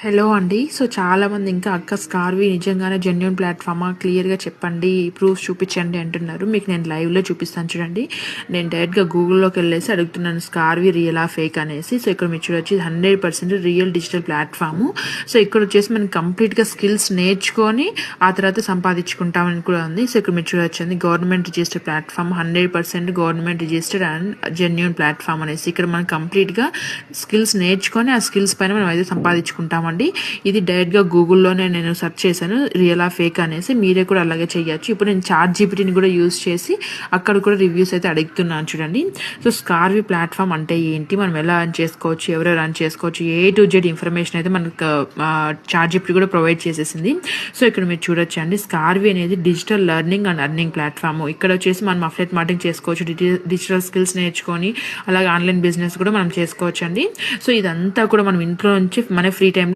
Hello అండి. So, చాలామంది ఇంకా అక్క స్కార్వి నిజంగానే జెన్యూన్ ప్లాట్‌ఫామా? క్లియర్‌గా చెప్పండి. ప్రూఫ్స్ చూపిచ్చండి అంటున్నారు. మీకు నేను లైవ్‌లో చూపిస్తాను చూడండి. నేను డైరెక్ట్‌గా గూగుల్‌లోకెళ్ళేసి అడుగుతున్నాను స్కార్వి రియలా? ఫేక్ అనేసి. సో, ఇక్కడ మీరు చూడొచ్చు ఇది 100% రియల్ డిజిటల్ ప్లాట్‌ఫాము. సో, ఇక్కడొచ్చేసి మనం కంప్లీట్‌గా స్కిల్స్ నేర్చుకొని ఆ తర్వాత సంపాదించుకుంటామని కూడా ఉంది. సో, ఇక్కడ మీరు చూడొచ్చండి government registered platform 100% government registered and genuine platform అనేసి. ఇక్కడ మనం కంప్లీట్‌గా స్కిల్స్ నేర్చుకొని ఆ స్కిల్స్ పైన మనం అయితే సంపాదించుకుంటామండి. ఇది డైరెక్ట్గా గూగుల్లోనే నేను సెర్చ్ చేశాను రియలా ఫేక్ అనేసి. మీరే కూడా అలాగే చేయొచ్చు. ఇప్పుడు నేను చాట్ జీపీటీని కూడా యూజ్ చేసి అక్కడ కూడా రివ్యూస్ అయితే అడుగుతున్నాను చూడండి. సో స్కార్వి ప్లాట్ఫామ్ అంటే ఏంటి, మనం ఎలా రన్ చేసుకోవచ్చు, ఎవరు రన్ చేసుకోవచ్చు, A to Z ఇన్ఫర్మేషన్ అయితే మనకు చాట్ జీపీటీ కూడా ప్రొవైడ్ చేసేసింది. సో ఇక్కడ మీరు చూడొచ్చు అండి, స్కార్వి అనేది digital learning and earning platform. ఇక్కడ వచ్చేసి మనం అఫ్లెట్ మార్కెటింగ్ చేసుకోవచ్చు, డిజిటల్ స్కిల్స్ నేర్చుకొని అలాగే ఆన్లైన్ బిజినెస్ కూడా మనం చేసుకోవచ్చు అండి. సో ఇదంతా కూడా మనం ఇంట్లో నుంచి మన ఫ్రీ టైం